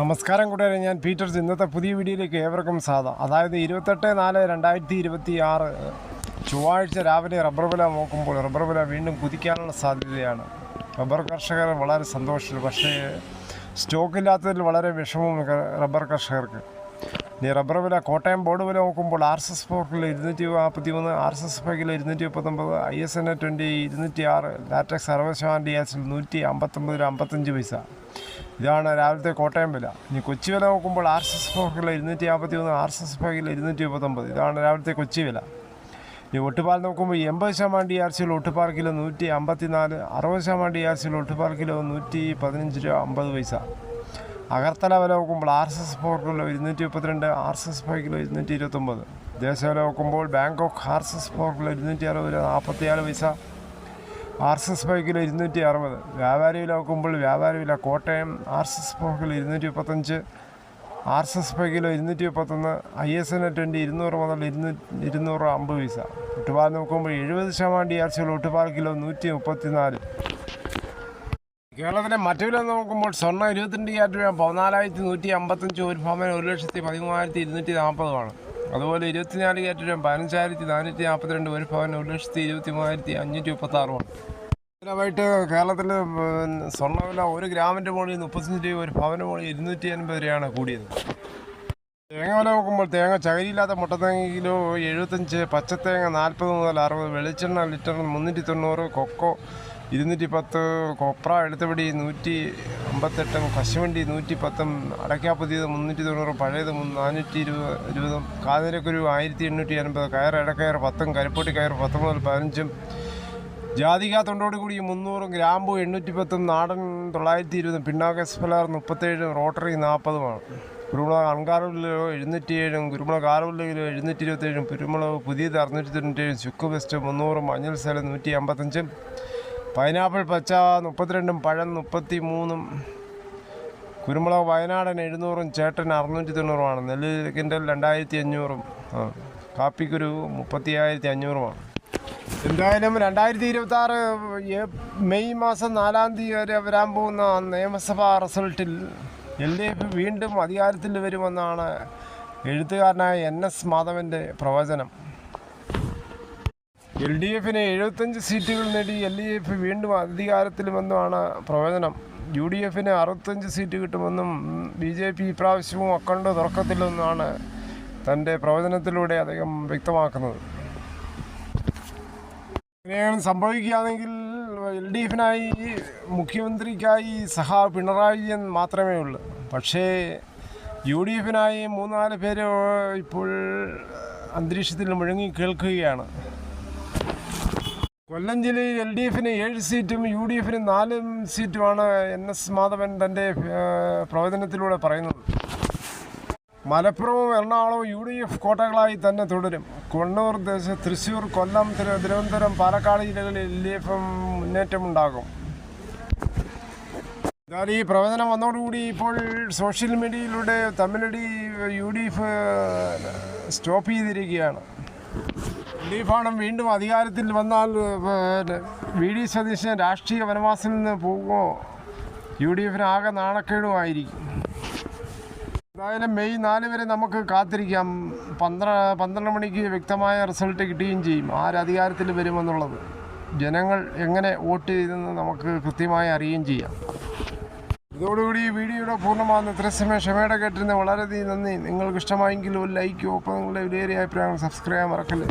നമസ്കാരം കൂട്ടുകാരെ, ഞാൻ പീറ്റർസ്. ഇന്നത്തെ പുതിയ വീഡിയോയിലേക്ക് ഏവർക്കും സ്വാഗതം. അതായത് 28/4/2026 ചൊവ്വാഴ്ച രാവിലെ റബ്ബർ വില നോക്കുമ്പോൾ റബ്ബർ വില വീണ്ടും കുതിക്കാനുള്ള സാധ്യതയാണ്. റബ്ബർ കർഷകർ വളരെ സന്തോഷിച്ചു. പക്ഷേ സ്റ്റോക്കില്ലാത്തതിൽ വളരെ വിഷമവും റബ്ബർ കർഷകർക്ക്. ഇനി റബ്ബർ വില കോട്ടയം ബോർഡ് വില നോക്കുമ്പോൾ RSS 4 243, RSS 5 239, ISNA 20 206, latex 60% DHL 159 രൂപ 55 പൈസ. ഇതാണ് രാവിലത്തെ കോട്ടയം വില. ഇനി കൊച്ചി വില നോക്കുമ്പോൾ RSS 4 253, RSS 5 229. ഇതാണ് രാവിലത്തെ കൊച്ചി വില. ഇനി ഒട്ടുപാൽ നോക്കുമ്പോൾ 80% DRCയിൽ ഒട്ടുപാൽ കിലോ 154, 60% DRCയിൽ ഒട്ടുപാൽ കിലോ 115 രൂപ 50 പൈസ. അഗർത്തല വില നോക്കുമ്പോൾ RSS 4 കിലോ 232, RSS 5 കിലോ 229. ദേശവില നോക്കുമ്പോൾ ബാങ്കോക്ക് RSS 4 കിലോ 260 രൂപ 44 പൈസ, RSS 5 കിലോ 260. വ്യാപാരി വില നോക്കുമ്പോൾ വ്യാപാരി വില Kottayam RSS 4 kilo 235, RSS 5 kilo 231, ISNA 20 200 മുതൽ 250 പൈസ. ഒട്ടുപാൽ നോക്കുമ്പോൾ 70% DRCയിൽ ഒട്ടുപാൽ കിലോ 134. കേരളത്തിലെ മറ്റു വില നോക്കുമ്പോൾ സ്വർണ്ണം 22 ക്യാരറ്റ് രൂപ 14,155, ഒരു പവന് 1,13,240 അതുപോലെ 24 ക്യാരറ്റ് രൂപ 15,442, ഒരു പവന് 1,23,536. ായിട്ട് കേരളത്തിൽ സ്വർണ്ണവില 1 ഗ്രാമിൻ്റെ മുകളിൽ 35 രൂപ, ഒരു പവന് മുകളിൽ 280 രൂപയാണ് കൂടിയത്. തേങ്ങ വില നോക്കുമ്പോൾ തേങ്ങ ചകരിയില്ലാത്ത മുട്ടത്തേങ്ങ കിലോ 75, പച്ചത്തേങ്ങ 40 മുതൽ 60, വെളിച്ചെണ്ണ ലിറ്ററിന് 390, കൊക്കോ 210, കൊപ്ര എഴുത്തപടി 158, കശുവണ്ടി 110, അടയ്ക്കാപ്പുതിയത് 390, പഴയത് 420, കാതിരക്കുരു 1880, കയർ ഇടക്കയർ 10, കരിപ്പൊട്ടി കയർ 10 മുതൽ 15, ജാതിക തൊണ്ടോട് കൂടി 300, ഗ്രാമ്പു 810, നാടൻ 920, പിണ്ണാക്ക് എസ്പെലാർ 37, റോട്ടറി 40. കുരുമുളക് അൺകാർവില് 707, കുരുമുളക് ആറുവില് 727, കുരുമുളക് പുതിയത് 697, ചുക്ക് വെസ്റ്റ് 300, മഞ്ഞൾ സേല 155, പൈനാപ്പിൾ പച്ച 32, പഴം 33, കുരുമുളക് വയനാടൻ 700, ചേട്ടൻ 690, നെല്ല് കിൻഡൽ 2500, കാപ്പിക്കുരു 35,500. എന്തായാലും 2026 മെയ് മാസം 4-ാം തീയതി വരെ വരാൻ പോകുന്ന നിയമസഭാ റിസൾട്ടിൽ LDF വീണ്ടും അധികാരത്തിൽ വരുമെന്നാണ് എഴുത്തുകാരനായ NS മാധവൻ്റെ പ്രവചനം. LDFന് 75 സീറ്റുകൾ നേടി LDF വീണ്ടും അധികാരത്തിലുമെന്നാണ് പ്രവചനം. UDFന് 65 സീറ്റ് കിട്ടുമെന്നും BJP ഇപ്രാവശ്യവും അക്കൗണ്ട് തുറക്കത്തില്ലെന്നാണ് തൻ്റെ പ്രവചനത്തിലൂടെ അദ്ദേഹം വ്യക്തമാക്കുന്നത്. ഇങ്ങനെയാണ് സംഭവിക്കുകയാണെങ്കിൽ LDFനായി മുഖ്യമന്ത്രിക്കായി പിണറായി വിജയൻ മാത്രമേ ഉള്ളൂ. പക്ഷേ UDFനായി 3-4 പേര് ഇപ്പോൾ അന്തരീക്ഷത്തിൽ മുഴങ്ങി കേൾക്കുകയാണ്. കൊല്ലം ജില്ലയിൽ LDFന് 7 സീറ്റും UDFന് 4 സീറ്റുമാണ് NS മാധവൻ തൻ്റെ പ്രവചനത്തിലൂടെ പറയുന്നത്. മലപ്പുറവും എറണാകുളവും UDF കോട്ടകളായി തന്നെ തുടരും. കണ്ണൂർ, തൃശ്ശൂർ, കൊല്ലം, തിരുവനന്തപുരം, പാലക്കാട് ജില്ലകളിൽ LDF മുന്നേറ്റമുണ്ടാകും. എന്നാൽ ഈ പ്രവചനം വന്നതോടുകൂടി ഇപ്പോൾ സോഷ്യൽ മീഡിയയിലൂടെ തമ്മിലടി UDF സ്റ്റോപ്പ് ചെയ്തിരിക്കുകയാണ്. LDFാണ് വീണ്ടും അധികാരത്തിൽ വന്നാൽ VD സതീശൻ രാഷ്ട്രീയ വനവാസത്തിൽ നിന്ന് പോകുമോ? UDFന് ആകെ നാണക്കേടുമായിരിക്കും. എന്തായാലും മെയ് 4 വരെ നമുക്ക് കാത്തിരിക്കാം. 12 മണിക്ക് വ്യക്തമായ റിസൾട്ട് കിട്ടുകയും ചെയ്യും ആരധികാരത്തിൽ വരുമെന്നുള്ളത്. ജനങ്ങൾ എങ്ങനെ വോട്ട് ചെയ്തെന്ന് നമുക്ക് കൃത്യമായി അറിയുകയും ചെയ്യാം. ഇതോടുകൂടി ഈ വീഡിയോയുടെ പൂർണ്ണമാകുന്ന ഇത്രയും സമയം ക്ഷമയുടെ കേട്ടിരുന്ന വളരെയധികം നന്ദി. നിങ്ങൾക്ക് ഇഷ്ടമായെങ്കിൽ ഒരു ലൈക്ക്, ഒപ്പം നിങ്ങളുടെ വിലയേറിയ അഭിപ്രായങ്ങൾ സബ്സ്ക്രൈബ് ചെയ്യാൻ മറക്കല്ലേ.